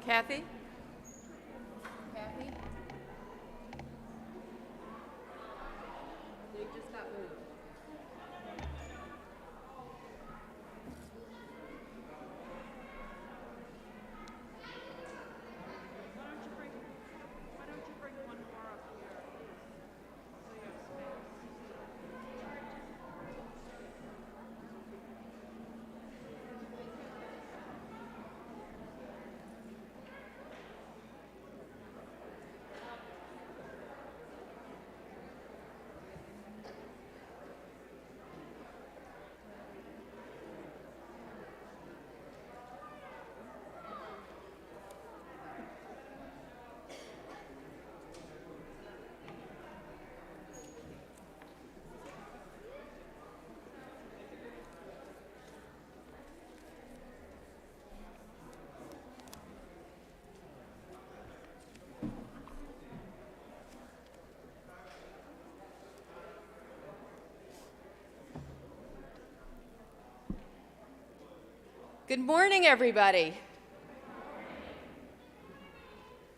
Kathy? Kathy? They just got moved. Why don't you bring one more up here? So you have space. Good morning, everybody.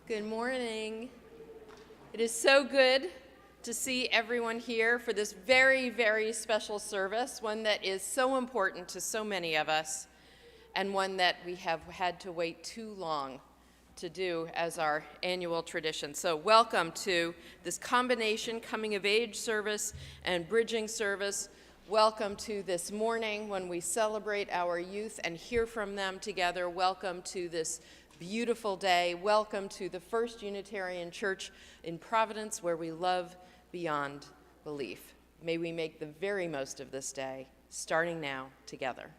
Good morning. It is so good to see everyone here for this very, very special service, one that is so important to so many of us, and one that we have had to wait too long to do as our annual tradition. So welcome to this combination coming of age service and bridging service. Welcome to this morning when we celebrate our youth and hear from them together. Welcome to this beautiful day. Welcome to the First Unitarian Church in Providence, where we love beyond belief. May we make the very most of this day, starting now together.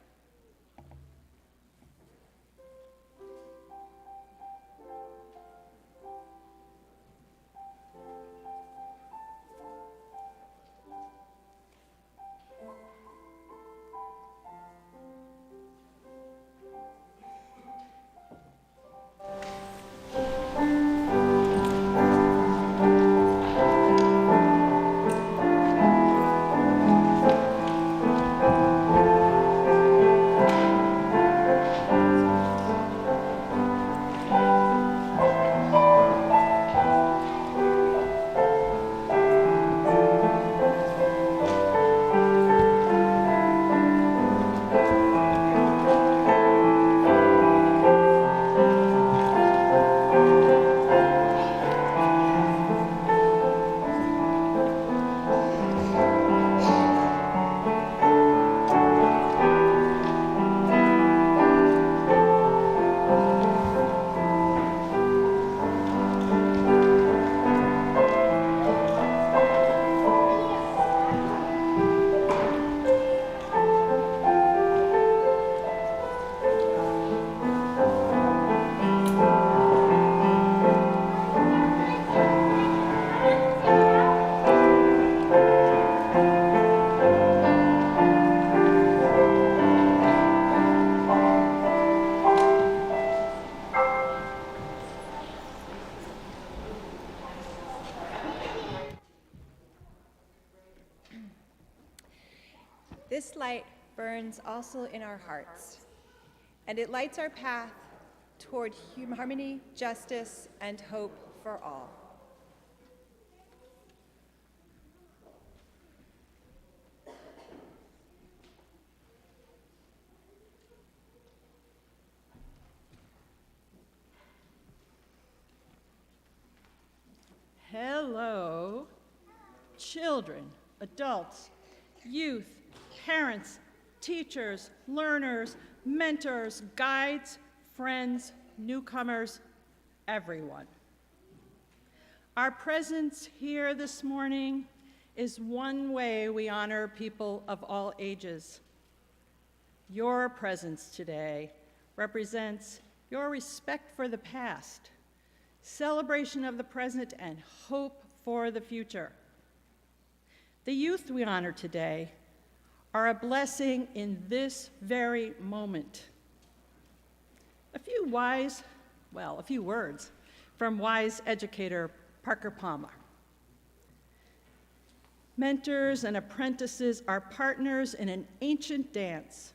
This light burns also in our hearts, and it lights our path toward harmony, justice, and hope for all. Hello, children, adults, youth, parents, teachers, learners, mentors, guides, friends, newcomers, everyone. Our presence here this morning is one way we honor people of all ages. Your presence today represents your respect for the past, celebration of the present, and hope for the future. The youth we honor today are a blessing in this very moment. A few words from wise educator Parker Palmer. Mentors and apprentices are partners in an ancient dance.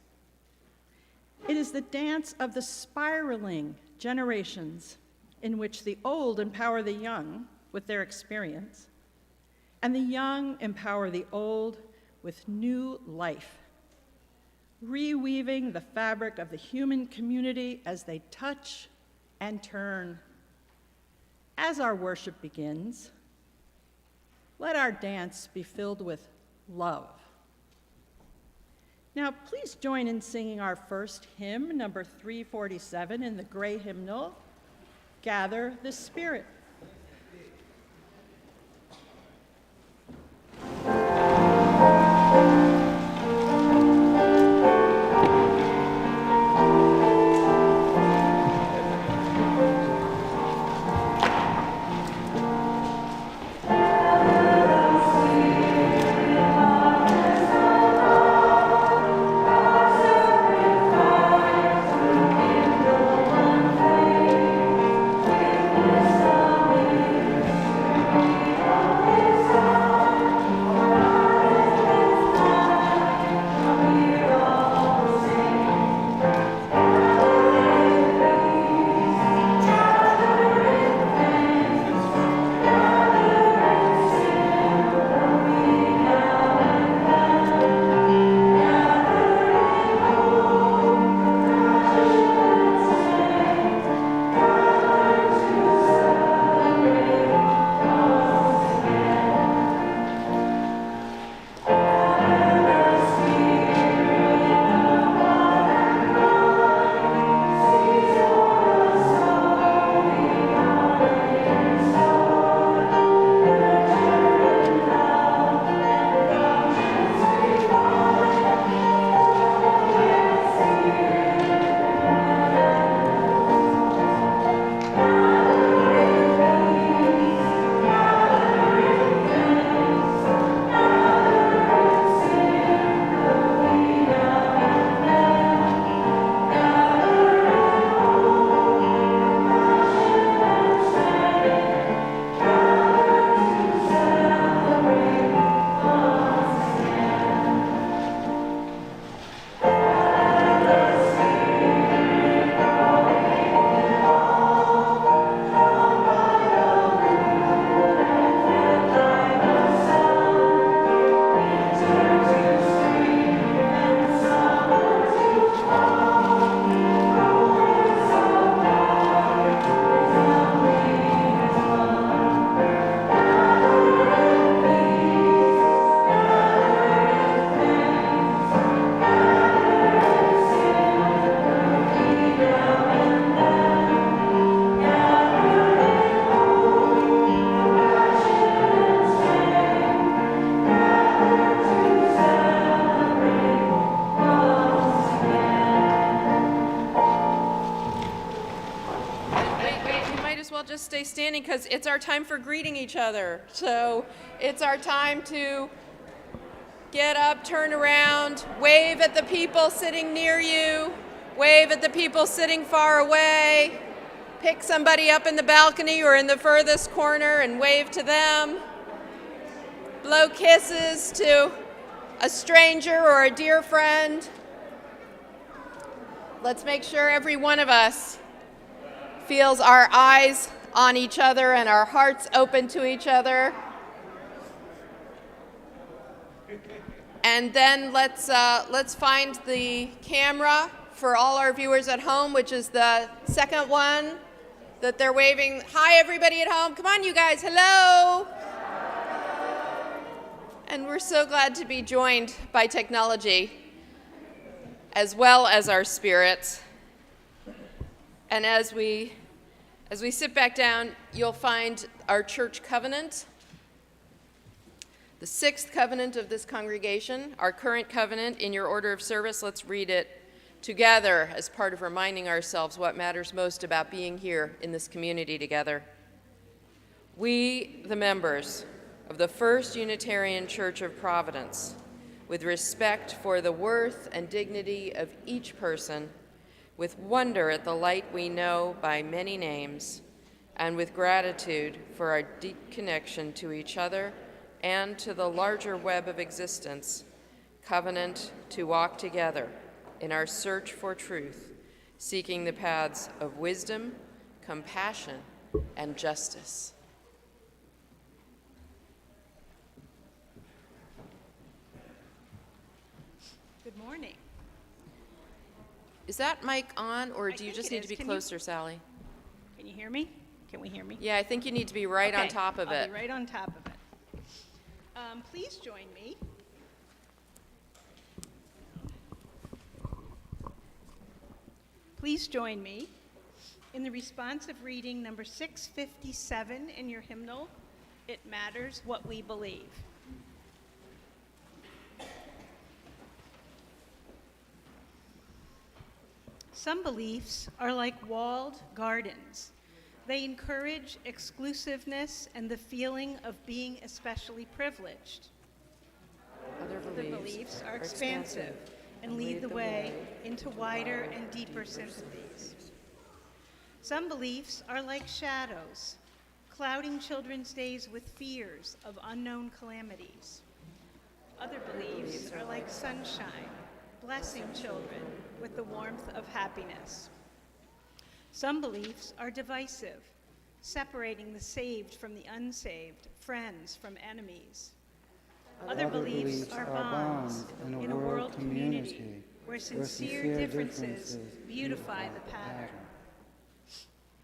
It is the dance of the spiraling, generations in which the old empower the young with their experience, and the young empower the old with new life, reweaving the fabric of the human community as they touch and turn. As our worship begins, let our dance be filled with love. Now, please join in singing our first hymn, number 347 in the gray hymnal, Gather the Spirit. Just stay standing because it's our time for greeting each other. So it's our time to get up, turn around, wave at the people sitting near you, wave at the people sitting far away, pick somebody up in the balcony or in the furthest corner and wave to them, blow kisses to a stranger or a dear friend. Let's make sure every one of us feels our eyes on each other and our hearts open to each other. And then let's find the camera for all our viewers at home, which is the second one that they're waving. Hi, everybody at home. Come on, you guys. Hello. And we're so glad to be joined by technology as well as our spirits. And as we sit back down, you'll find our church covenant, the sixth covenant of this congregation, our current covenant in your order of service. Let's read it together as part of reminding ourselves what matters most about being here in this community together. We, the members of the First Unitarian Church of Providence, with respect for the worth and dignity of each person, with wonder at the light we know by many names, and with gratitude for our deep connection to each other and to the larger web of existence, covenant to walk together in our search for truth, seeking the paths of wisdom, compassion, and justice. Good morning. Is that mic on, or I do you think just it need to is. be Can you- closer, Sally? Can you hear me? Can we hear me? Yeah, I think you need to be right on Okay, top of I'll it. be right on top of it. Please join me. Please join me in the responsive reading number 657 in your hymnal, It Matters What We Believe. Some beliefs are like walled gardens. They encourage exclusiveness and the feeling of being especially privileged. Other Other beliefs are expansive and lead the way into wider and deeper sympathies. Some beliefs are like shadows, clouding children's days with fears of unknown calamities. Other beliefs are like sunshine, blessing children with the warmth of happiness. Some beliefs are divisive, separating the saved from the unsaved, friends from enemies. Other beliefs are bonds in a world community where sincere differences beautify the pattern.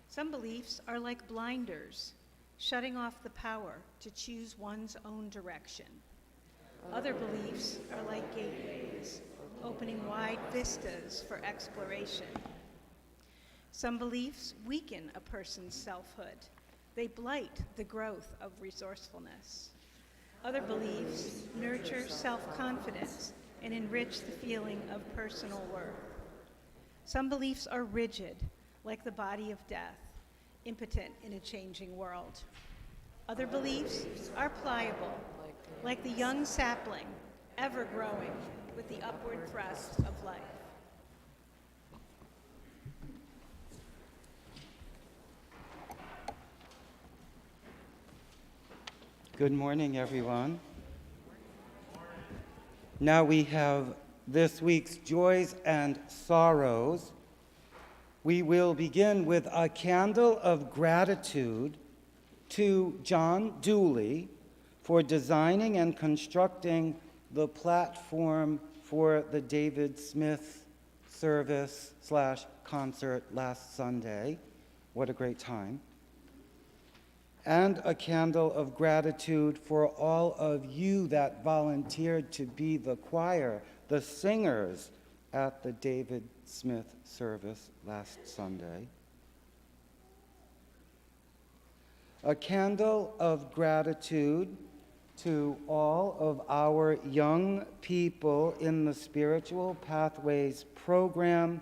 Some beliefs are like blinders, shutting off the power to choose one's own direction. Other beliefs are like gateways, opening wide vistas for exploration. Some beliefs weaken a person's selfhood. They blight the growth of resourcefulness. Other beliefs nurture self-confidence and enrich the feeling of personal worth. Some beliefs are rigid, like the body of death, impotent in a changing world. Other beliefs are pliable, like the young sapling, ever growing with the upward thrust of life. Good morning, everyone. Now we have this week's joys and sorrows. We will begin with a candle of gratitude to John Dooley for designing and constructing the platform for the David Smith service/concert last Sunday. What a great time. And a candle of gratitude for all of you that volunteered to be the choir, the singers at the David Smith service last Sunday. A candle of gratitude to all of our young people in the Spiritual Pathways program.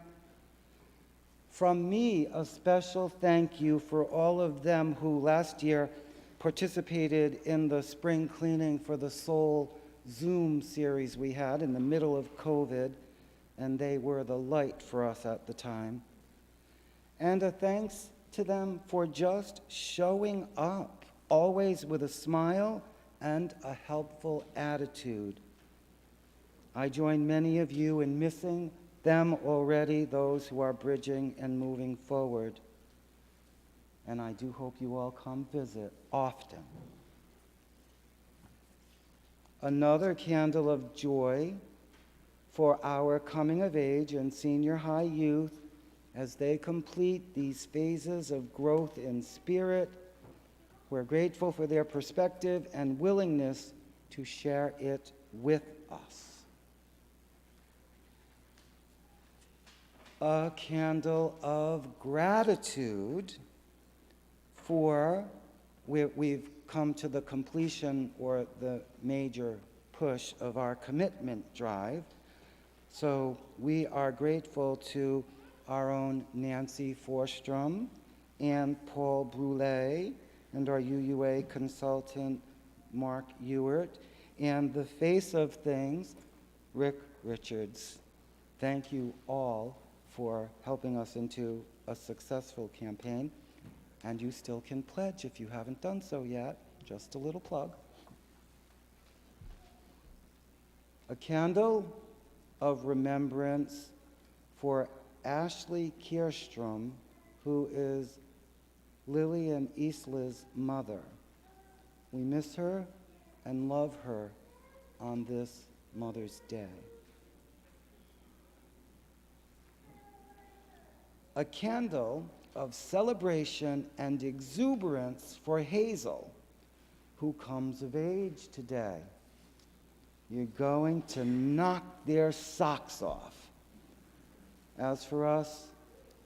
From me, a special thank you for all of them who last year participated in the spring cleaning for the Soul Zoom series we had in the middle of COVID, and they were the light for us at the time. And a thanks to them for just showing up, always with a smile and a helpful attitude. I join many of you in missing them already, those who are bridging and moving forward. And I do hope you all come visit often. Another candle of joy for our coming of age and senior high youth as they complete these phases of growth in spirit. We're grateful for their perspective and willingness to share it with us. A candle of gratitude for we've come to the completion or the major push of our commitment drive. So we are grateful to our own Nancy Forstrom and Paul Brule and our UUA consultant Mark Ewert and the face of things, Rick Richards. Thank you all for helping us into a successful campaign. And you still can pledge if you haven't done so yet. Just a little plug. A candle of remembrance for Ashley Kierstrom, who is Lily and Isla's mother. We miss her and love her on this Mother's Day. A candle of celebration and exuberance for Hazel, who comes of age today. You're going to knock their socks off. As for us,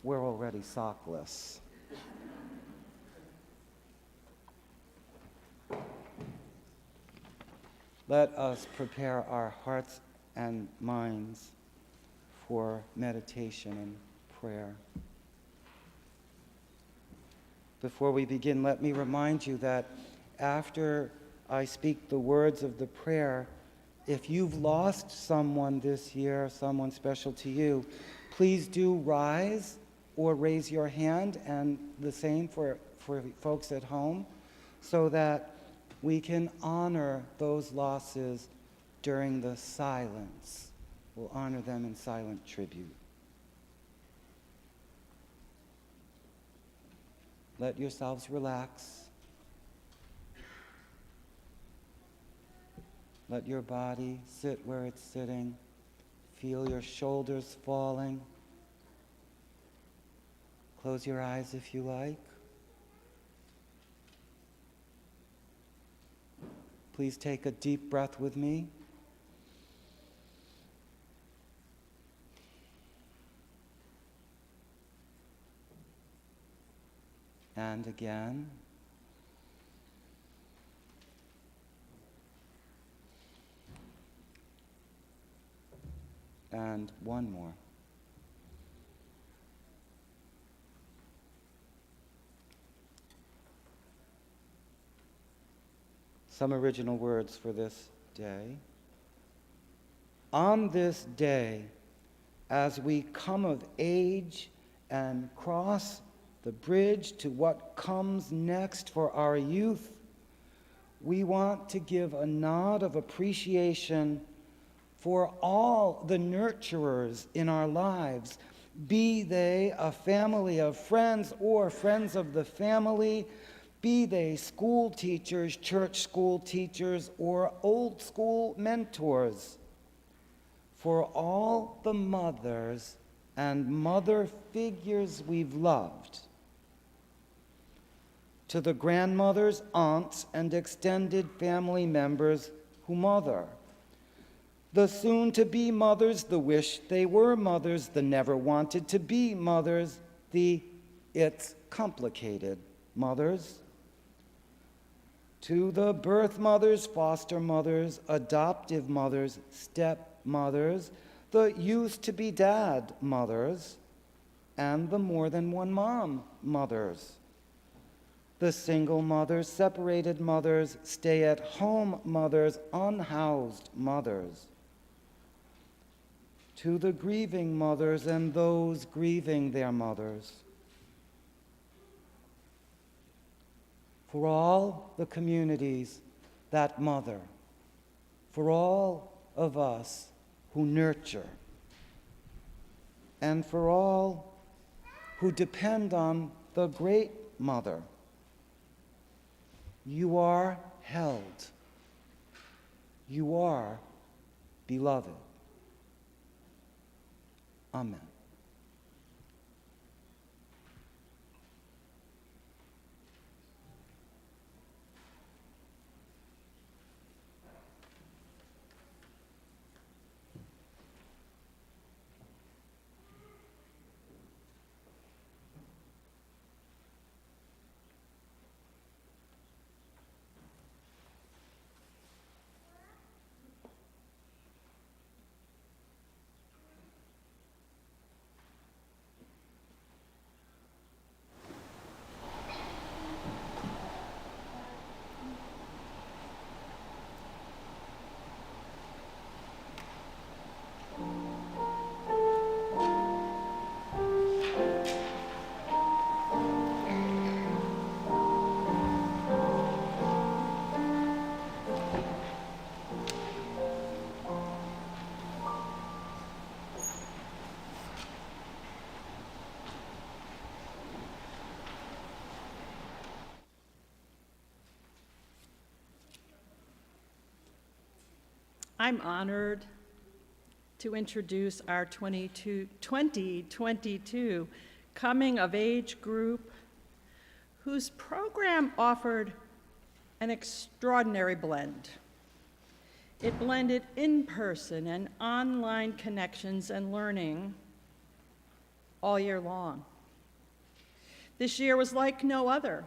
we're already sockless. Let us prepare our hearts and minds for meditation and prayer. Before we begin, let me remind you that after I speak the words of the prayer, if you've lost someone this year, someone special to you, please do rise or raise your hand, and the same for folks at home, so that we can honor those losses during the silence. We'll honor them in silent tribute. Let yourselves relax. Let your body sit where it's sitting. Feel your shoulders falling. Close your eyes if you like. Please take a deep breath with me. And again. And one more. Some original words for this day. On this day, as we come of age and cross the bridge to what comes next for our youth, we want to give a nod of appreciation for all the nurturers in our lives, be they a family of friends or friends of the family, be they school teachers, church school teachers, or old school mentors, for all the mothers and mother figures we've loved, to the grandmothers, aunts, and extended family members who mother, the soon-to-be mothers, the wish they were mothers, the never wanted to be mothers, the it's complicated mothers, to the birth mothers, foster mothers, adoptive mothers, stepmothers, the used-to-be dad mothers, and the more than one mom mothers, the single mothers, separated mothers, stay-at-home mothers, unhoused mothers, to the grieving mothers and those grieving their mothers, for all the communities that mother, for all of us who nurture, and for all who depend on the great mother. You are held. You are beloved. Amen. I'm honored to introduce our 2022 Coming of Age group, whose program offered an extraordinary blend. It blended in-person and online connections and learning all year long. This year was like no other.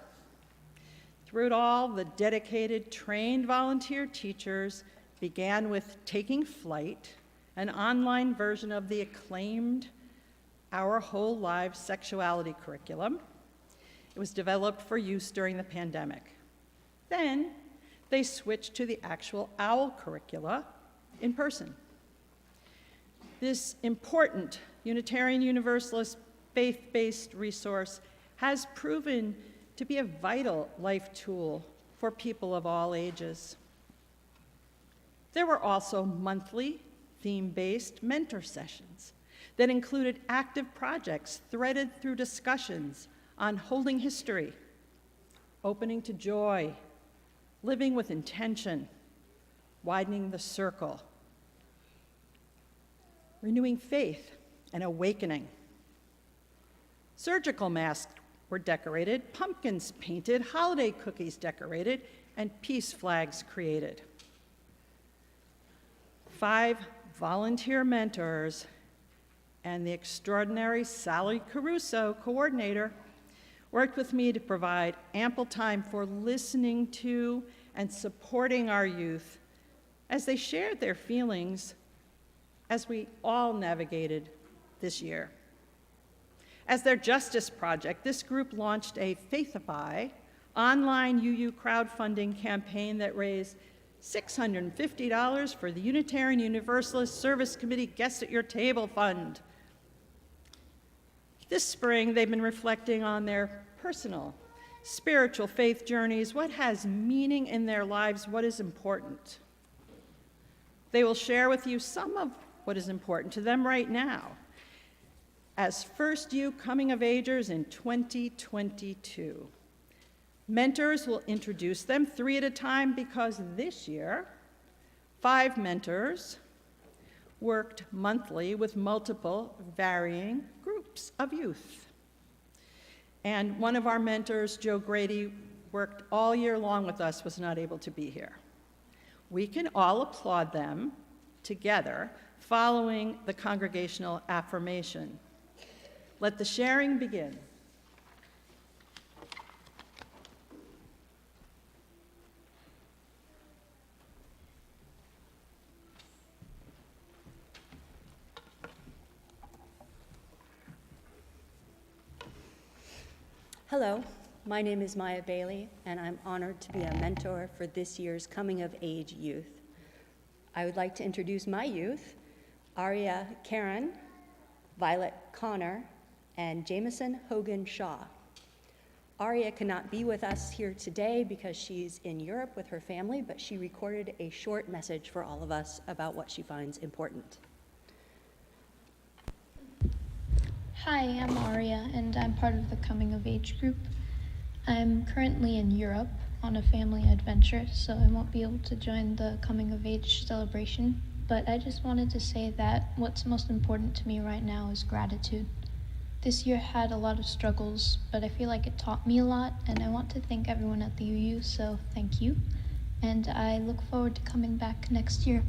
Through it all, the dedicated, trained volunteer teachers began with Taking Flight, an online version of the acclaimed Our Whole Lives Sexuality curriculum. It was developed for use during the pandemic. Then they switched to the actual OWL curricula in person. This important Unitarian Universalist faith-based resource has proven to be a vital life tool for people of all ages. There were also monthly theme-based mentor sessions that included active projects threaded through discussions on holding history, opening to joy, living with intention, widening the circle, renewing faith, and awakening. Surgical masks were decorated, pumpkins painted, holiday cookies decorated, and peace flags created. 5 volunteer mentors and the extraordinary Sally Caruso, coordinator, worked with me to provide ample time for listening to and supporting our youth as they shared their feelings as we all navigated this year. As their justice project, this group launched a Faithify online UU crowdfunding campaign that raised $650 for the Unitarian Universalist Service Committee Guests at Your Table Fund. This spring, they've been reflecting on their personal, spiritual faith journeys, what has meaning in their lives, what is important. They will share with you some of what is important to them right now as first U coming of agers in 2022. Mentors will introduce them 3 at a time because this year, 5 mentors worked monthly with multiple varying groups of youth. And one of our mentors, Joe Grady, worked all year long with us, was not able to be here. We can all applaud them together following the Congregational Affirmation. Let the sharing begin. Hello, my name is Maya Bailey, and I'm honored to be a mentor for this year's Coming of Age youth. I would like to introduce my youth, Aria Karen, Violet Connor, and Jameson Hogan Shaw. Aria cannot be with us here today because she's in Europe with her family, but she recorded a short message for all of us about what she finds important. Hi, I'm Aria, and I'm part of the Coming of Age group. I'm currently in Europe on a family adventure, so I won't be able to join the Coming of Age celebration, but I just wanted to say that what's most important to me right now is gratitude. This year had a lot of struggles, but I feel like it taught me a lot, and I want to thank everyone at the UU, so thank you. And I look forward to coming back next year.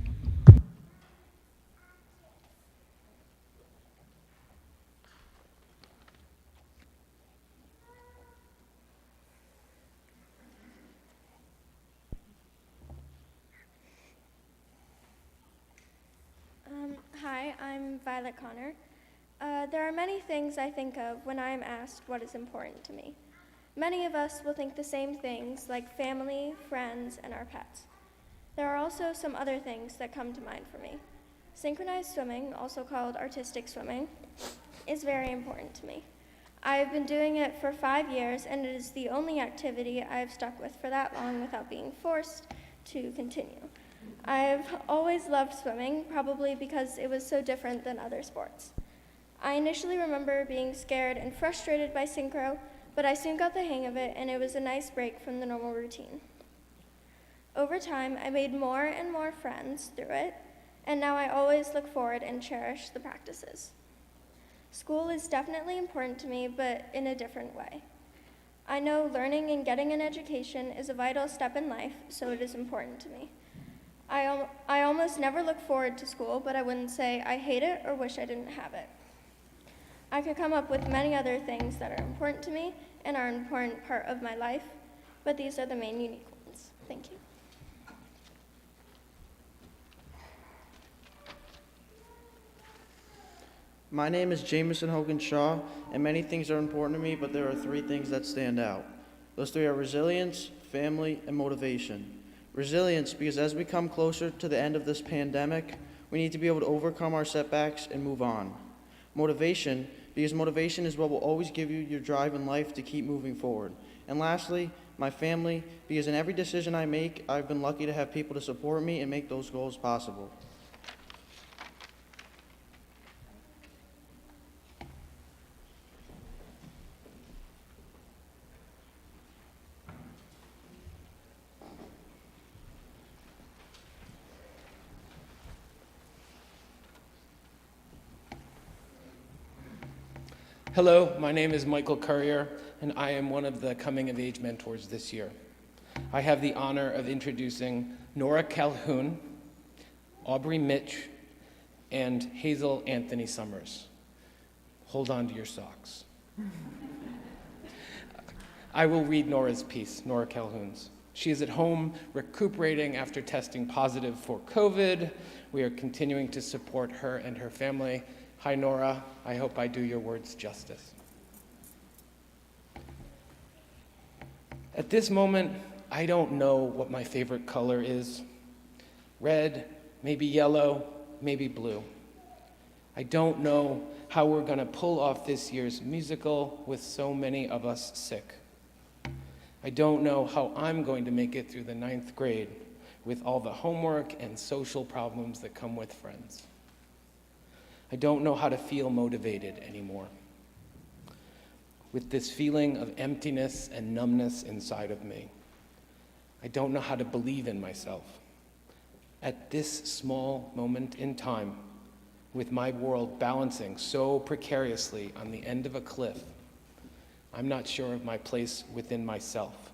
Hi, I'm Violet Connor. There are many things I think of when I am asked what is important to me. Many of us will think the same things like family, friends, and our pets. There are also some other things that come to mind for me. Synchronized swimming, also called artistic swimming, is very important to me. I've been doing it for 5 years, and it is the only activity I've stuck with for that long without being forced to continue. I've always loved swimming, probably because it was so different than other sports. I initially remember being scared and frustrated by synchro, but I soon got the hang of it, and it was a nice break from the normal routine. Over time, I made more and more friends through it, and now I always look forward and cherish the practices. School is definitely important to me, but in a different way. I know learning and getting an education is a vital step in life, so it is important to me. I almost never look forward to school, but I wouldn't say I hate it or wish I didn't have it. I could come up with many other things that are important to me and are an important part of my life, but these are the main unique ones. Thank you. My name is Jameson Hogan Shaw, and many things are important to me, but there are 3 things that stand out. Those 3 are resilience, family, and motivation. Resilience, because as we come closer to the end of this pandemic, we need to be able to overcome our setbacks and move on. Motivation, because motivation is what will always give you your drive in life to keep moving forward. And lastly, my family, because in every decision I make, I've been lucky to have people to support me and make those goals possible. Hello, my name is Michael Currier, and I am one of the Coming of Age mentors this year. I have the honor of introducing Nora Calhoun, Aubrey Mitch, and Hazel Anthony Summers. Hold on to your socks. I will read Nora's piece, Nora Calhoun's. She is at home recuperating after testing positive for COVID. We are continuing to support her and her family. Hi, Nora. I hope I do your words justice. At this moment, I don't know what my favorite color is. Red, maybe yellow, maybe blue. I don't know how we're going to pull off this year's musical with so many of us sick. I don't know how I'm going to make it through the 9th grade with all the homework and social problems that come with friends. I don't know how to feel motivated anymore, with this feeling of emptiness and numbness inside of me. I don't know how to believe in myself. At this small moment in time, with my world balancing so precariously on the end of a cliff, I'm not sure of my place within myself,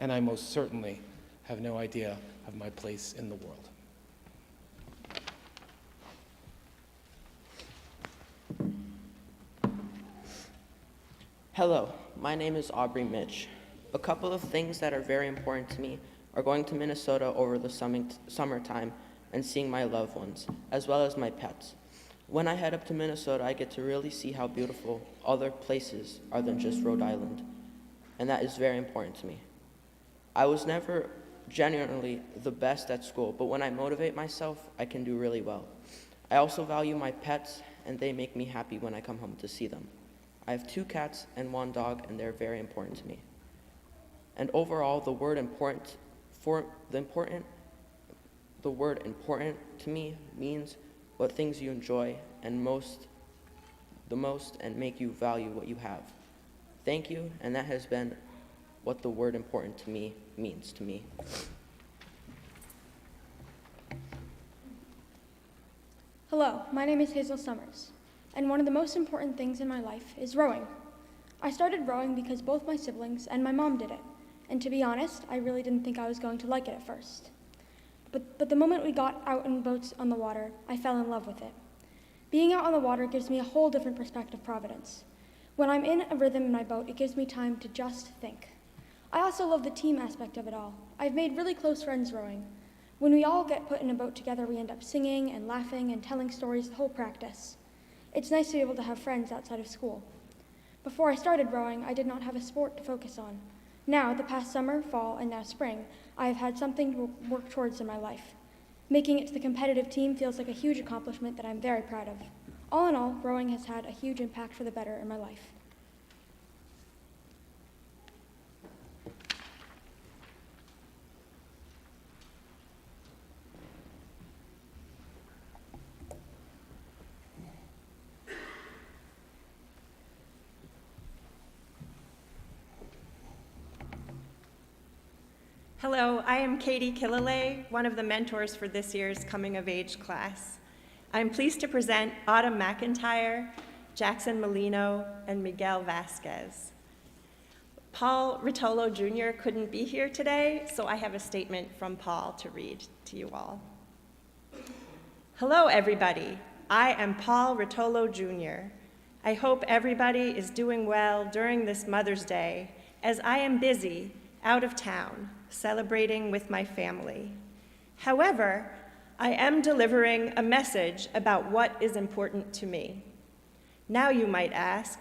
and I most certainly have no idea of my place in the world. Hello, my name is Aubrey Mitch. A couple of things that are very important to me are going to Minnesota over the summertime and seeing my loved ones, as well as my pets. When I head up to Minnesota, I get to really see how beautiful other places are than just Rhode Island, and that is very important to me. I was never genuinely the best at school, but when I motivate myself, I can do really well. I also value my pets, and they make me happy when I come home to see them. I have 2 cats and 1 dog, and they're very important to me. And overall, the word important to me means what things you enjoy and the most and make you value what you have. Thank you, and that has been what the word important to me means to me. Hello, my name is Hazel Summers, and one of the most important things in my life is rowing. I started rowing because both my siblings and my mom did it, and to be honest, I really didn't think I was going to like it at first. But the moment we got out in boats on the water, I fell in love with it. Being out on the water gives me a whole different perspective of Providence. When I'm in a rhythm in my boat, it gives me time to just think. I also love the team aspect of it all. I've made really close friends rowing. When we all get put in a boat together, we end up singing and laughing and telling stories the whole practice. It's nice to be able to have friends outside of school. Before I started rowing, I did not have a sport to focus on. Now, the past summer, fall, and now spring, I have had something to work towards in my life. Making it to the competitive team feels like a huge accomplishment that I'm very proud of. All in all, rowing has had a huge impact for the better in my life. Hello, I am Katie Killalay, one of the mentors for this year's Coming of Age class. I'm pleased to present Autumn Mcintyre, Jackson Molino, and Miguel Vasquez. Paul Rotolo Jr. couldn't be here today, so I have a statement from Paul to read to you all. Hello, everybody. I am Paul Rotolo Jr. I hope everybody is doing well during this Mother's Day, as I am busy, out of town, celebrating with my family. However, I am delivering a message about what is important to me. Now you might ask,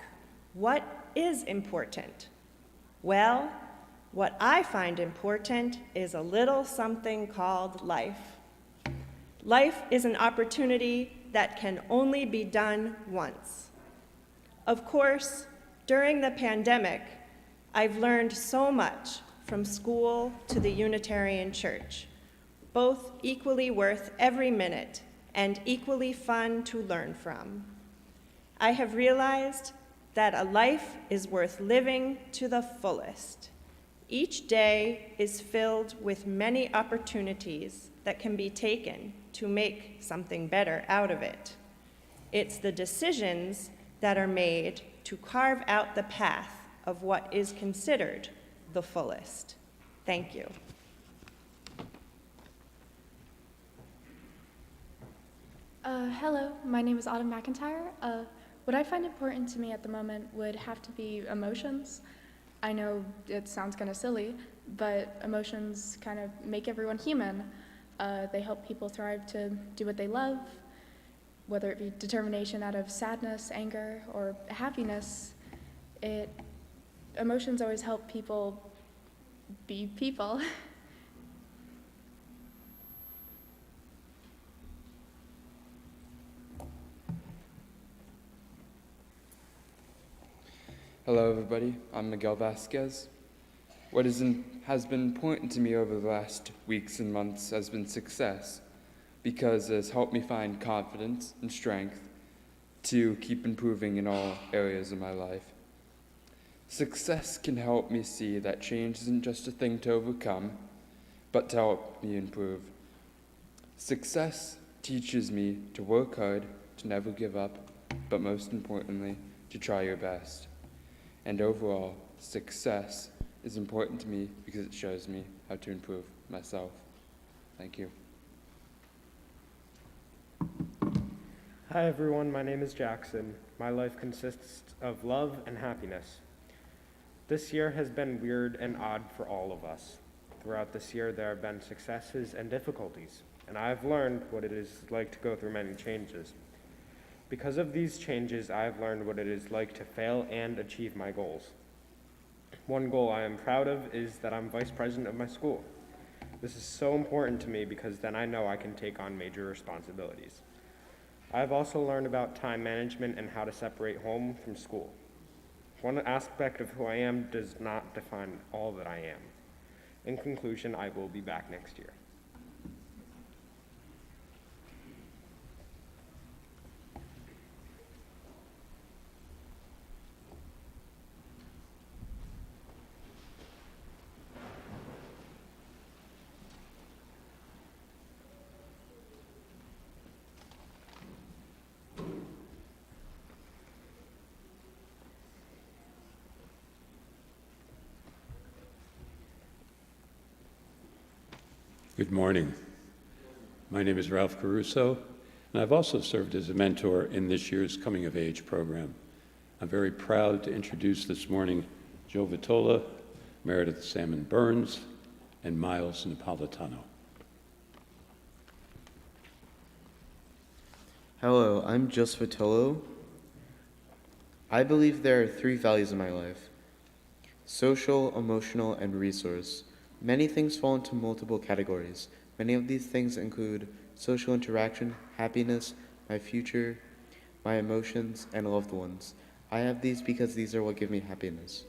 what is important? Well, what I find important is a little something called life. Life is an opportunity that can only be done once. Of course, during the pandemic, I've learned so much from school to the Unitarian Church, both equally worth every minute and equally fun to learn from. I have realized that a life is worth living to the fullest. Each day is filled with many opportunities that can be taken to make something better out of it. It's the decisions that are made to carve out the path of what is considered the fullest. Thank you. Hello, my name is Autumn Mcintyre. What I find important to me at the moment would have to be emotions. I know it sounds kind of silly, but emotions kind of make everyone human. They help people thrive to do what they love, whether it be determination out of sadness, anger, or happiness. Emotions always help people be people. Hello everybody, I'm Miguel Vasquez. What has been important to me over the last weeks and months has been success, because it has helped me find confidence and strength to keep improving in all areas of my life. Success can help me see that change isn't just a thing to overcome, but to help me improve. Success teaches me to work hard, to never give up, but most importantly, to try your best. And overall, success is important to me because it shows me how to improve myself. Thank you. Hi everyone, my name is Jackson. My life consists of love and happiness. This year has been weird and odd for all of us. Throughout this year, there have been successes and difficulties, and I have learned what it is like to go through many changes. Because of these changes, I have learned what it is like to fail and achieve my goals. One goal I am proud of is that I'm vice president of my school. This is so important to me because then I know I can take on major responsibilities. I have also learned about time management and how to separate home from school. One aspect of who I am does not define all that I am. In conclusion, I will be back next year. Good morning. My name is Ralph Caruso, and I've also served as a mentor in this year's Coming of Age program. I'm very proud to introduce this morning Joe Vitola, Meredith Salmon Burns, and Miles Napolitano. Hello, I'm Joseph Vitola. I believe there are 3 values in my life: social, emotional, and resource. Many things fall into multiple categories. Many of these things include social interaction, happiness, my future, my emotions, and loved ones. I have these because these are what give me happiness.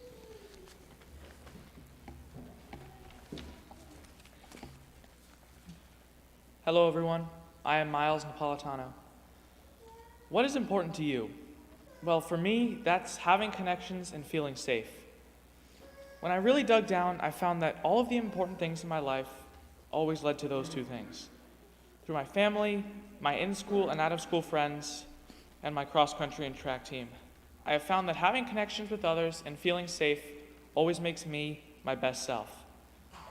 Hello everyone, I am Miles Napolitano. What is important to you? Well, for me, that's having connections and feeling safe. When I really dug down, I found that all of the important things in my life always led to those two things. Through my family, my in-school and out-of-school friends, and my cross-country and track team, I have found that having connections with others and feeling safe always makes me my best self.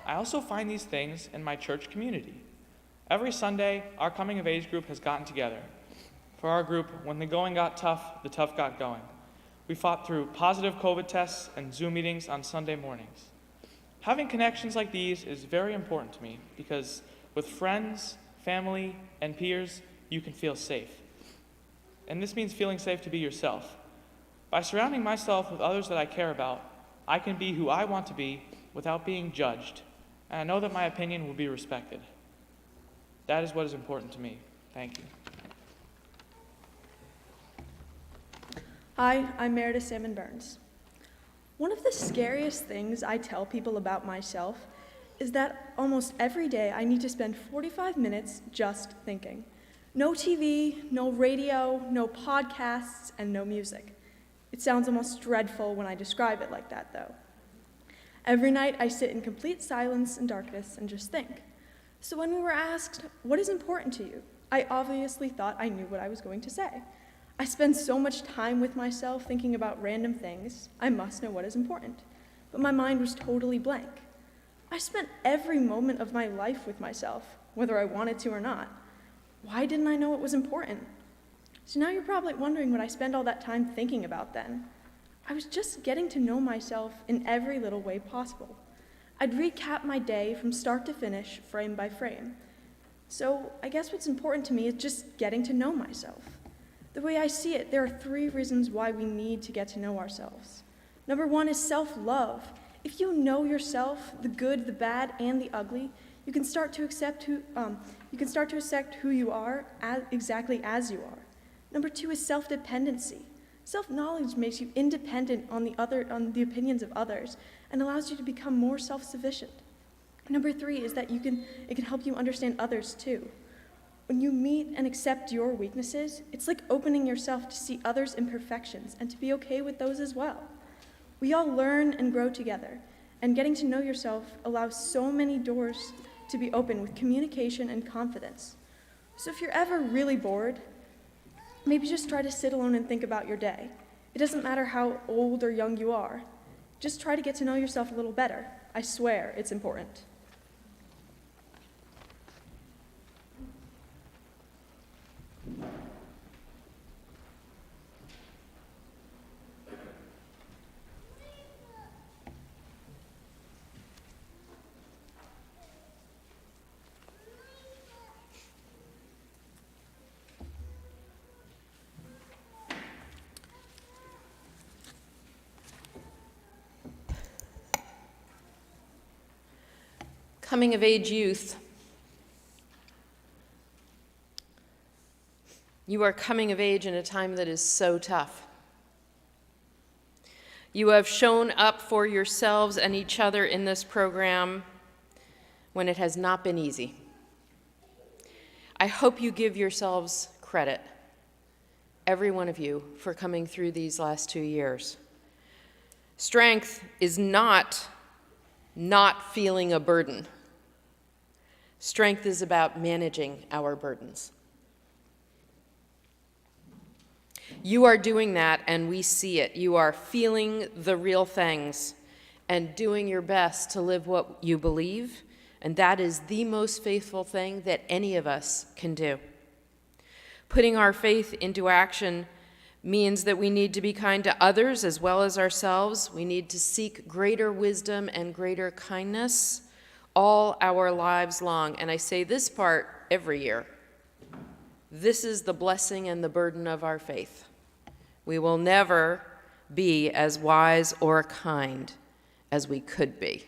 I also find these things in my church community. Every Sunday, our coming of age group has gotten together. For our group, when the going got tough, the tough got going. We fought through positive COVID tests and Zoom meetings on Sunday mornings. Having connections like these is very important to me because with friends, family, and peers, you can feel safe. And this means feeling safe to be yourself. By surrounding myself with others that I care about, I can be who I want to be without being judged, and I know that my opinion will be respected. That is what is important to me. Thank you. Hi, I'm Meredith Salmon Burns. One of the scariest things I tell people about myself is that almost every day I need to spend 45 minutes just thinking. No TV, no radio, no podcasts, and no music. It sounds almost dreadful when I describe it like that, though. Every night I sit in complete silence and darkness and just think. So when we were asked, what is important to you? I obviously thought I knew what I was going to say. I spend so much time with myself thinking about random things, I must know what is important. But my mind was totally blank. I spent every moment of my life with myself, whether I wanted to or not. Why didn't I know it was important? So now you're probably wondering what I spend all that time thinking about then. I was just getting to know myself in every little way possible. I'd recap my day from start to finish, frame by frame. So I guess what's important to me is just getting to know myself. The way I see it, there are 3 reasons why we need to get to know ourselves. Number 1 is self-love. If you know yourself, the good, the bad, and the ugly, you can start to accept who you are exactly as you are. Number 2 is self-dependency. Self-knowledge makes you independent on the opinions of others and allows you to become more self-sufficient. Number 3 is that it can help you understand others too. When you meet and accept your weaknesses, it's like opening yourself to see others' imperfections and to be okay with those as well. We all learn and grow together, and getting to know yourself allows so many doors to be open with communication and confidence. So if you're ever really bored, maybe just try to sit alone and think about your day. It doesn't matter how old or young you are. Just try to get to know yourself a little better. I swear it's important. Coming of age youth. You are coming of age in a time that is so tough. You have shown up for yourselves and each other in this program when it has not been easy. I hope you give yourselves credit, every one of you, for coming through these last 2 years. Strength is not feeling a burden. Strength is about managing our burdens. You are doing that, and we see it. You are feeling the real things and doing your best to live what you believe, and that is the most faithful thing that any of us can do. Putting our faith into action means that we need to be kind to others as well as ourselves. We need to seek greater wisdom and greater kindness all our lives long. And I say this part every year. This is the blessing and the burden of our faith. We will never be as wise or kind as we could be.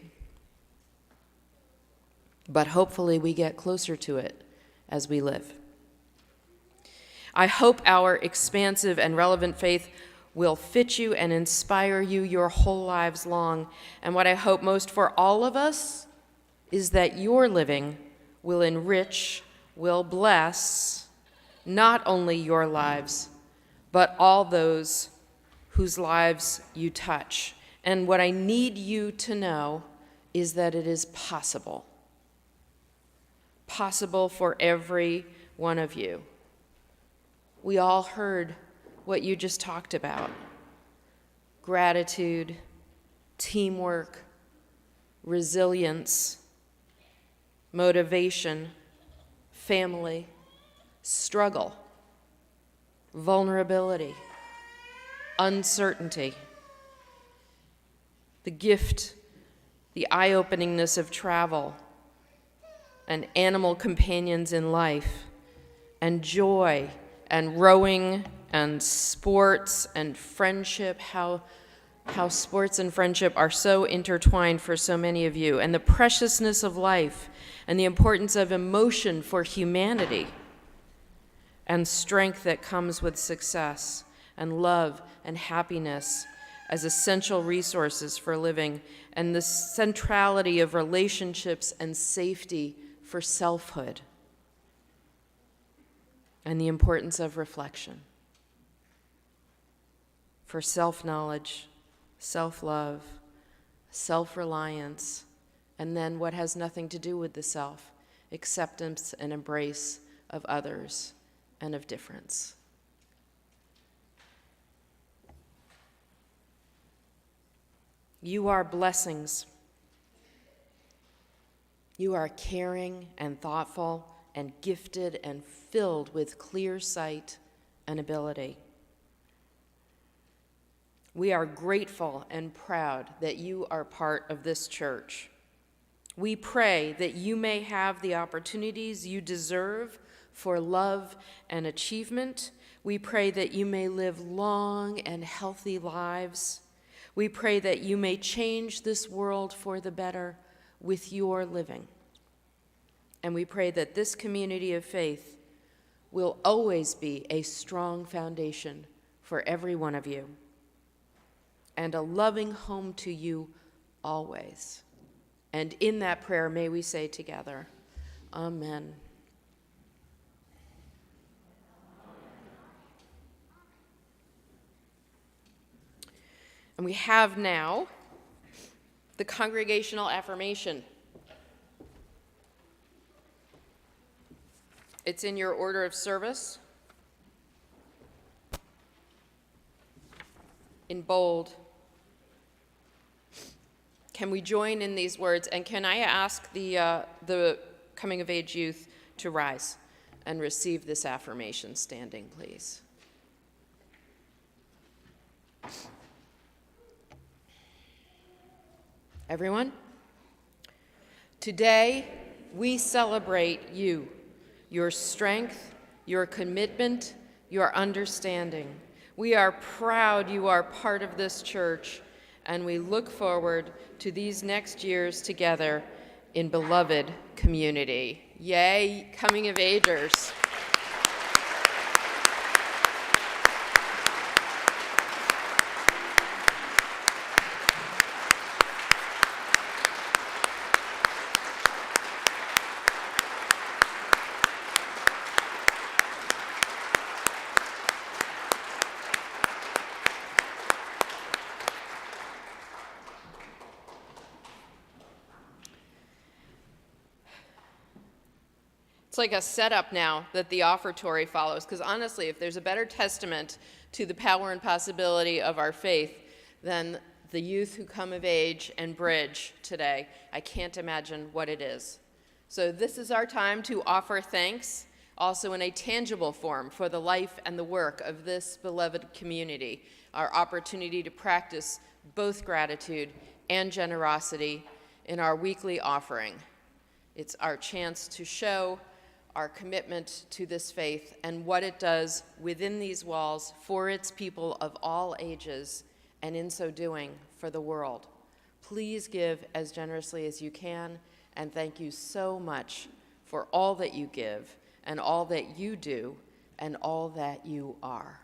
But hopefully we get closer to it as we live. I hope our expansive and relevant faith will fit you and inspire you your whole lives long. And what I hope most for all of us is that your living will enrich, will bless not only your lives, but all those whose lives you touch. And what I need you to know is that it is possible. Possible for every one of you. We all heard what you just talked about. Gratitude, teamwork, resilience, motivation, family, struggle, vulnerability, uncertainty, the gift, the eye-openingness of travel, and animal companions in life, and joy, and rowing, and sports, and friendship, how sports and friendship are so intertwined for so many of you, and the preciousness of life, and the importance of emotion for humanity, and strength that comes with success, and love and happiness as essential resources for living, and the centrality of relationships and safety for selfhood, and the importance of reflection for self-knowledge, self-love, self-reliance, and then what has nothing to do with the self, acceptance and embrace of others and of difference. You are blessings. You are caring and thoughtful and gifted and filled with clear sight and ability. We are grateful and proud that you are part of this church. We pray that you may have the opportunities you deserve for love and achievement. We pray that you may live long and healthy lives. We pray that you may change this world for the better with your living. And we pray that this community of faith will always be a strong foundation for every one of you, and a loving home to you always. And in that prayer, may we say together, Amen. And we have now the Congregational Affirmation. It's in your order of service, in bold. Can we join in these words? And can I ask the coming of age youth to rise and receive this affirmation standing, please? Everyone? Today, we celebrate you, your strength, your commitment, your understanding. We are proud you are part of this church, and we look forward to these next years together in beloved community. Yay, coming of agers. It's like a setup now that the offertory follows, because honestly, if there's a better testament to the power and possibility of our faith than the youth who come of age and bridge today, I can't imagine what it is. So this is our time to offer thanks, also in a tangible form, for the life and the work of this beloved community, our opportunity to practice both gratitude and generosity in our weekly offering. It's our chance to show our commitment to this faith and what it does within these walls for its people of all ages, and in so doing, for the world. Please give as generously as you can, and thank you so much for all that you give, and all that you do, and all that you are.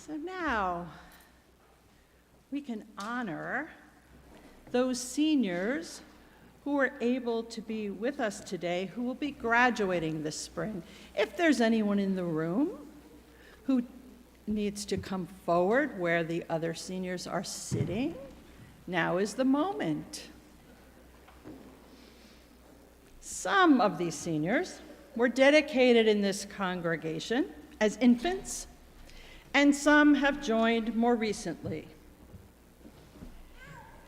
So now we can honor those seniors who are able to be with us today who will be graduating this spring. If there's anyone in the room who needs to come forward where the other seniors are sitting, now is the moment. Some of these seniors were dedicated in this congregation as infants, and some have joined more recently.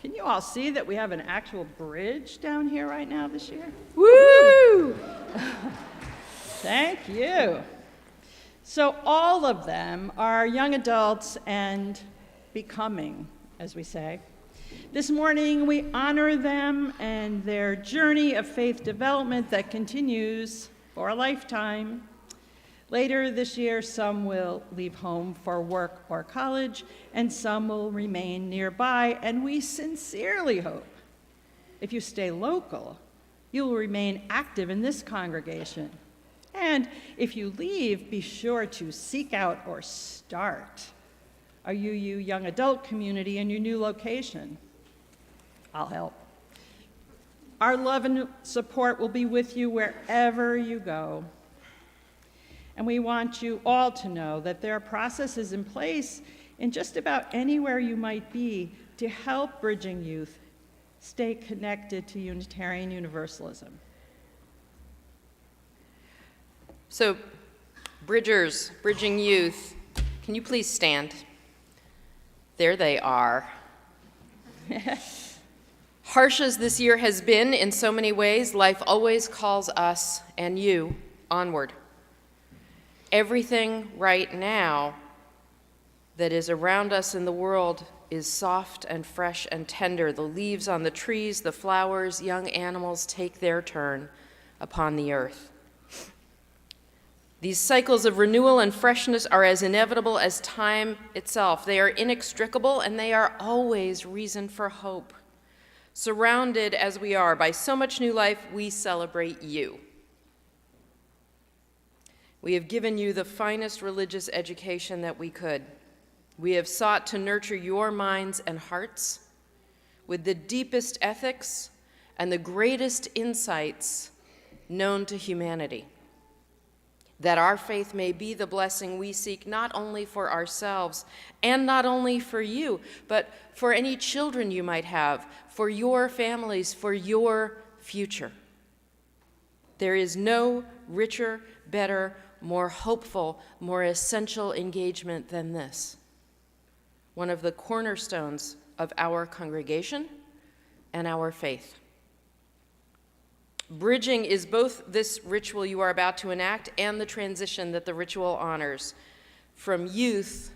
Can you all see that we have an actual bridge down here right now this year? Woo! Thank you. So all of them are young adults and becoming, as we say. This morning we honor them and their journey of faith development that continues for a lifetime. Later this year, some will leave home for work or college, and some will remain nearby, and we sincerely hope, if you stay local, you will remain active in this congregation. And if you leave, be sure to seek out or start a UU young adult community in your new location. I'll help. Our love and support will be with you wherever you go. And we want you all to know that there are processes in place in just about anywhere you might be to help bridging youth stay connected to Unitarian Universalism. So, Bridgers, Bridging Youth, can you please stand? There they are. Harsh as this year has been in so many ways, life always calls us and you onward. Everything right now that is around us in the world is soft and fresh and tender. The leaves on the trees, the flowers, young animals take their turn upon the earth. These cycles of renewal and freshness are as inevitable as time itself. They are inextricable, and they are always reason for hope. Surrounded as we are by so much new life, we celebrate you. We have given you the finest religious education that we could. We have sought to nurture your minds and hearts with the deepest ethics and the greatest insights known to humanity, that our faith may be the blessing we seek not only for ourselves and not only for you, but for any children you might have, for your families, for your future. There is no richer, better, more hopeful, more essential engagement than this, one of the cornerstones of our congregation and our faith. Bridging is both this ritual you are about to enact and the transition that the ritual honors from youth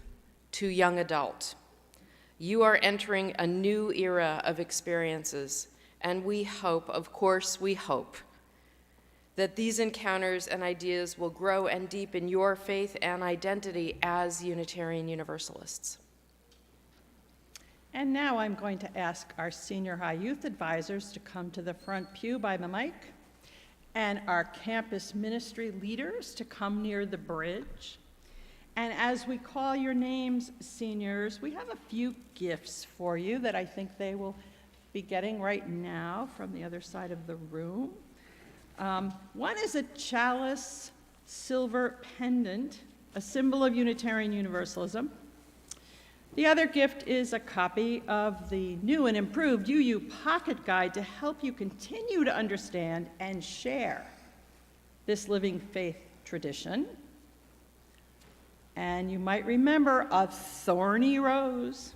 to young adult. You are entering a new era of experiences, and we hope, of course we hope, that these encounters and ideas will grow and deepen your faith and identity as Unitarian Universalists. And now I'm going to ask our senior high youth advisors to come to the front pew by the mic, and our campus ministry leaders to come near the bridge. And as we call your names, seniors, we have a few gifts for you that I think they will be getting right now from the other side of the room. One is a chalice silver pendant, a symbol of Unitarian Universalism. The other gift is a copy of the new and improved UU Pocket Guide to help you continue to understand and share this living faith tradition. And you might remember a thorny rose.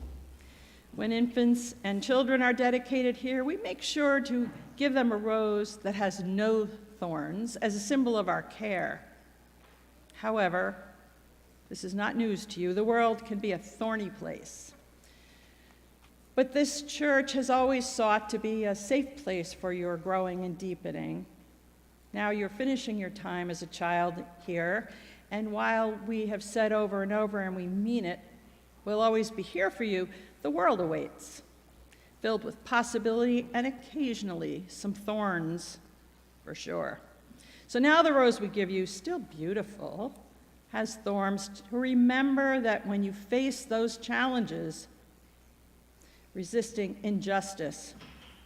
When infants and children are dedicated here, we make sure to give them a rose that has no thorns as a symbol of our care. However, this is not news to you. The world can be a thorny place. But this church has always sought to be a safe place for your growing and deepening. Now you're finishing your time as a child here, and while we have said over and over, and we mean it, we'll always be here for you, the world awaits, filled with possibility and occasionally some thorns, for sure. So now the rose we give you, still beautiful, has thorns, to remember that when you face those challenges, resisting injustice,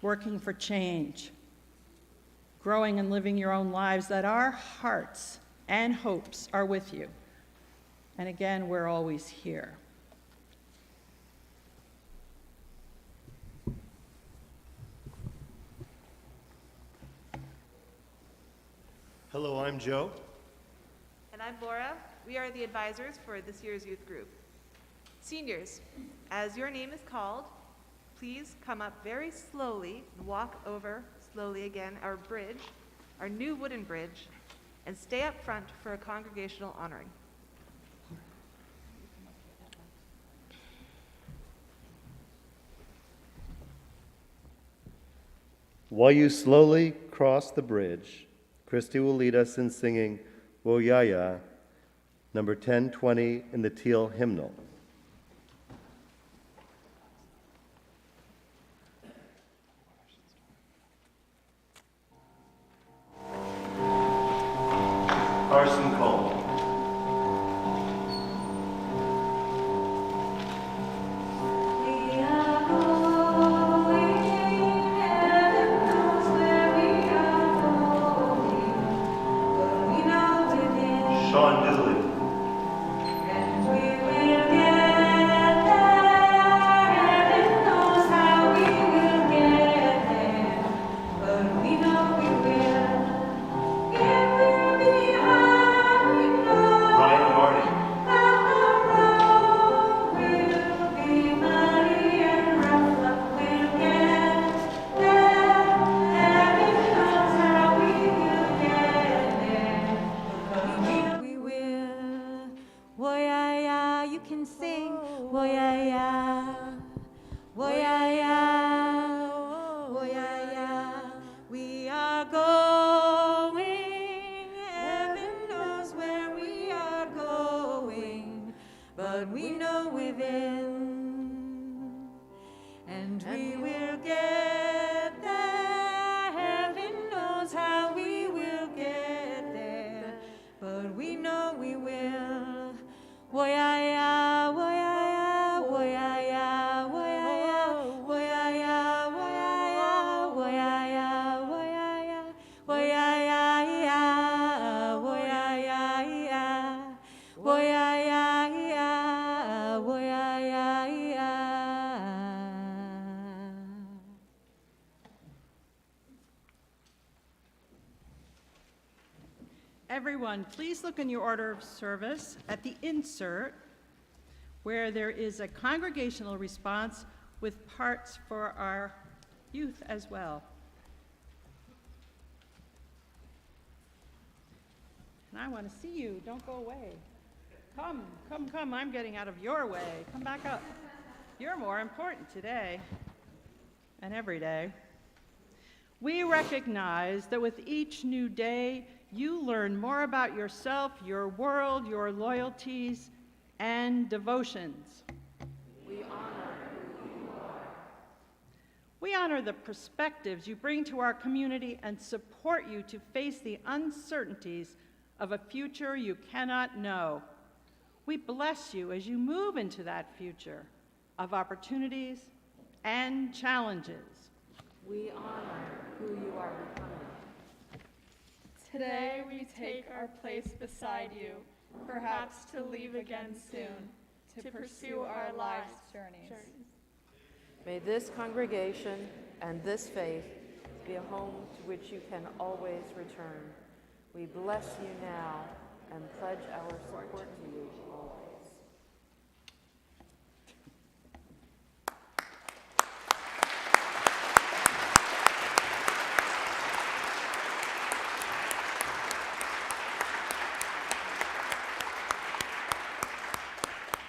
working for change, growing and living your own lives, that our hearts and hopes are with you. And again, we're always here. Hello, I'm Joe. And I'm Laura. We are the advisors for this year's youth group. Seniors, as your name is called, please come up very slowly and walk over slowly again our bridge, our new wooden bridge, and stay up front for a congregational honoring. While you slowly cross the bridge, Christy will lead us in singing Woyaya, number 1020 in the Teal hymnal. Carson Cole. Sean Dooley. Everyone, please look in your order of service at the insert where there is a congregational response with parts for our youth as well. And I want to see you. Don't go away. Come, come, come. I'm getting out of your way. Come back up. You're more important today and every day. We recognize that with each new day, you learn more about yourself, your world, your loyalties, and devotions. We honor who you are. We honor the perspectives you bring to our community and support you to face the uncertainties of a future you cannot know. We bless you as you move into that future of opportunities and challenges. We honor who you are becoming. Today we take our place beside you, perhaps to leave again soon, to pursue our life's journeys. May this congregation and this faith be a home to which you can always return. We bless you now and pledge our support to you always.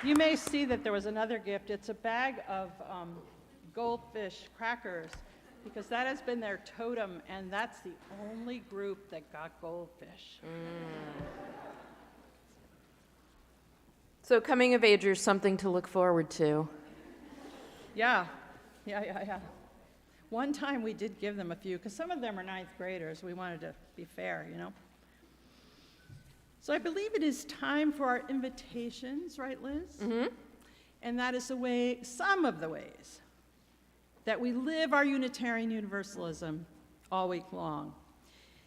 You may see that there was another gift. It's a bag of goldfish crackers, because that has been their totem, and that's the only group that got goldfish. So coming of age is something to look forward to. Yeah. One time we did give them a few, because some of them are ninth graders. We wanted to be fair, you know. So I believe it is time for our invitations, right, Liz? Mm-hmm. And that is some of the ways that we live our Unitarian Universalism all week long.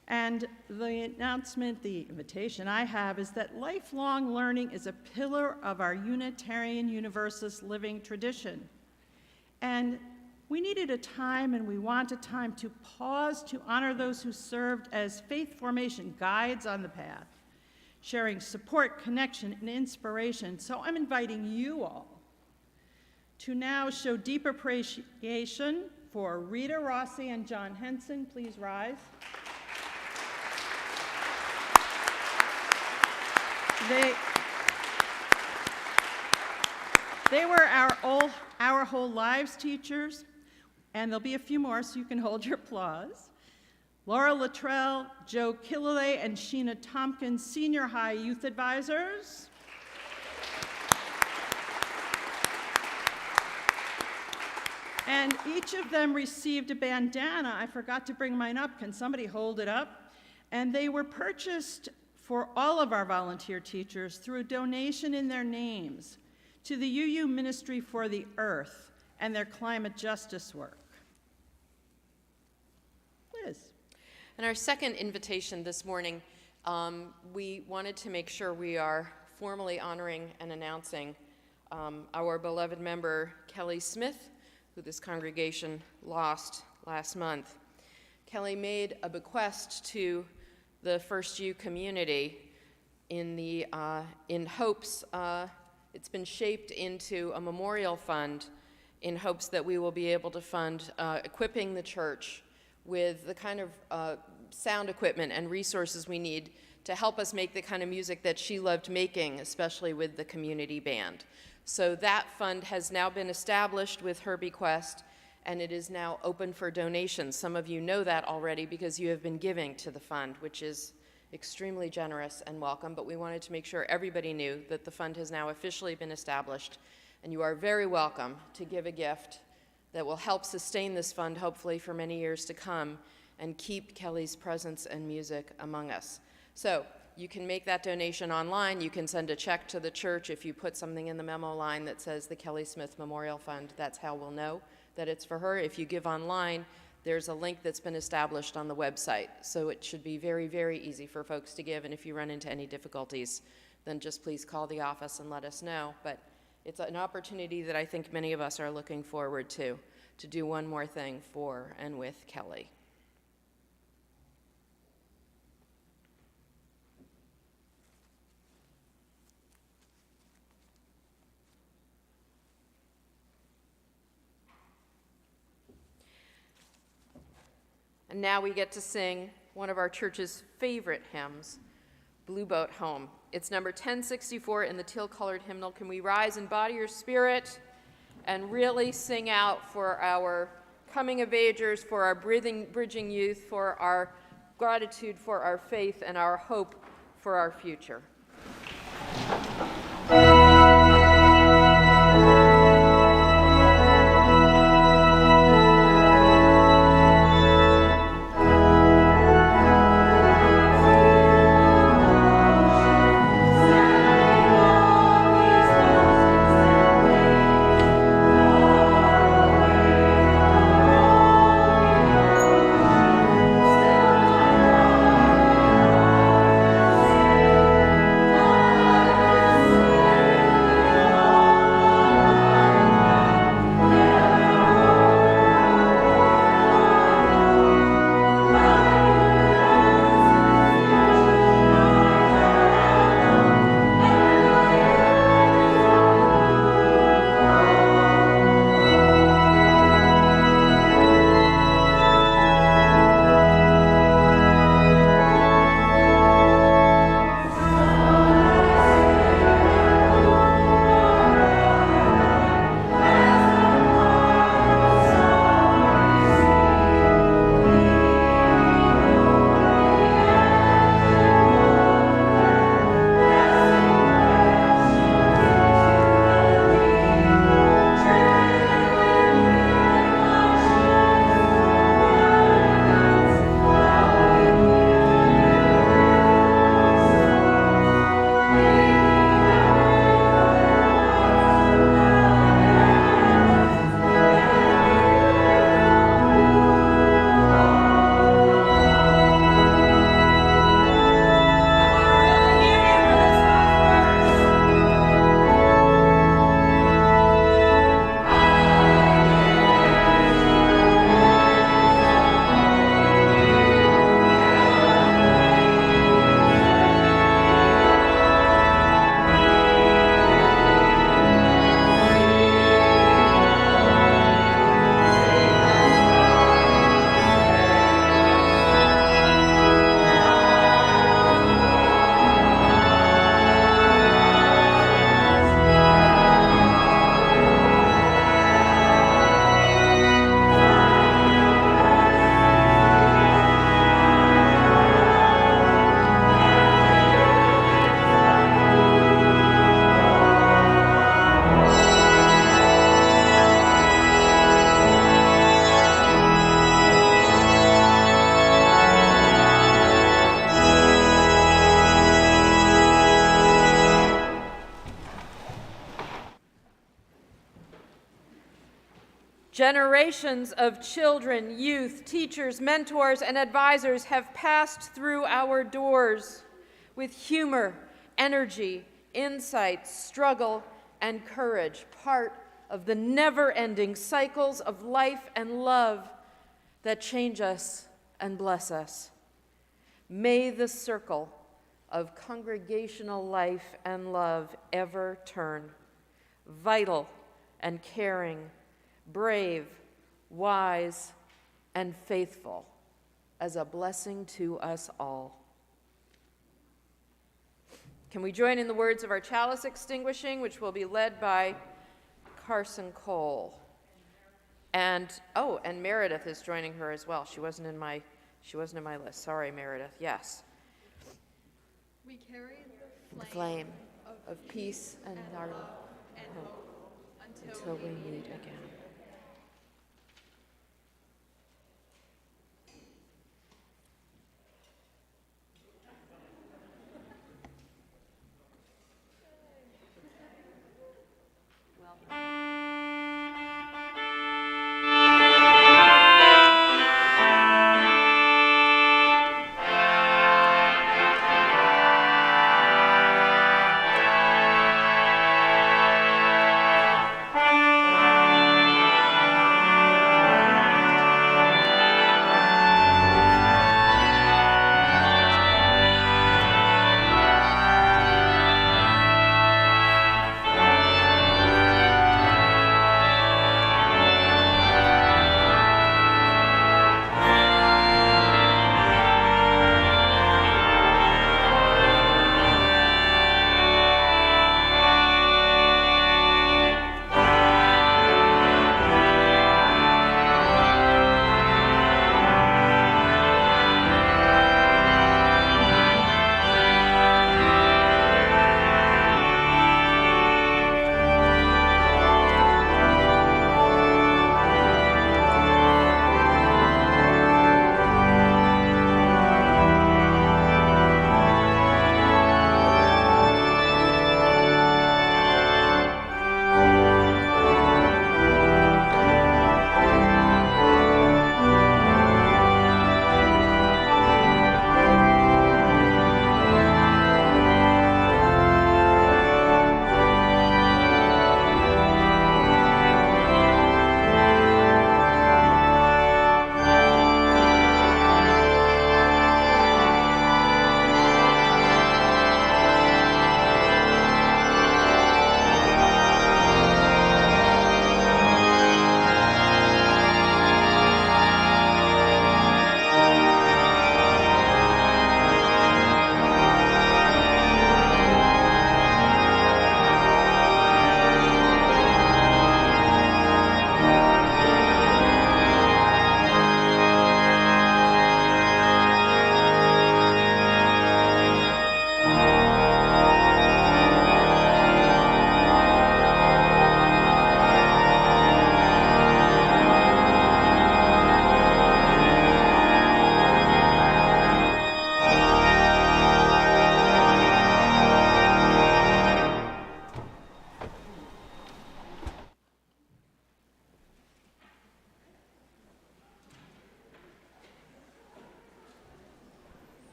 And the announcement, the invitation I have is that lifelong learning is a pillar of our Unitarian Universalist living tradition. And we needed a time, and we want a time to pause to honor those who served as faith formation guides on the path, sharing support, connection, and inspiration. So I'm inviting you all to now show deep appreciation for Rita Rossi and John Henson. Please rise. They were our whole lives teachers, and there'll be a few more, so you can hold your applause. Laura Luttrell, Joe Killalay, and Sheena Tompkins, senior high youth advisors. And each of them received a bandana. I forgot to bring mine up. Can somebody hold it up? And they were purchased for all of our volunteer teachers through a donation in their names to the UU Ministry for the Earth and their climate justice work. Liz. And our second invitation this morning, we wanted to make sure we are formally honoring and announcing our beloved member, Kelly Smith, who this congregation lost last month. Kelly made a bequest to the First U community in hopes, it's been shaped into a memorial fund in hopes that we will be able to fund equipping the church with the kind of sound equipment and resources we need to help us make the kind of music that she loved making, especially with the community band. So that fund has now been established with her bequest, and it is now open for donations. Some of you know that already because you have been giving to the fund, which is extremely generous and welcome, but we wanted to make sure everybody knew that the fund has now officially been established, and you are very welcome to give a gift that will help sustain this fund, hopefully for many years to come, and keep Kelly's presence and music among us. So you can make that donation online. You can send a check to the church. If you put something in the memo line that says the Kelly Smith Memorial Fund, that's how we'll know that it's for her. If you give online, there's a link that's been established on the website. So it should be very, very easy for folks to give. And if you run into any difficulties, then just please call the office and let us know. But it's an opportunity that I think many of us are looking forward to do one more thing for and with Kelly. And now we get to sing one of our church's favorite hymns, Blue Boat Home. It's number 1064 in the teal-colored hymnal. Can we rise and body your spirit and really sing out for our coming-of-agers, for our bridging youth, for our gratitude for our faith and our hope for our future. Generations of children, youth, teachers, mentors, and advisors have passed through our doors with humor, energy, insight, struggle, and courage, part of the never-ending cycles of life and love that change us and bless us. May the circle of congregational life and love ever turn, vital and caring, brave, wise, and faithful, as a blessing to us all. Can we join in the words of our chalice extinguishing, which will be led by Carson Cole? And Meredith is joining her as well. She wasn't in my list. Sorry, Meredith. Yes. We carry The flame of peace and our hope until we meet again.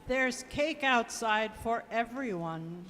There's cake outside for everyone.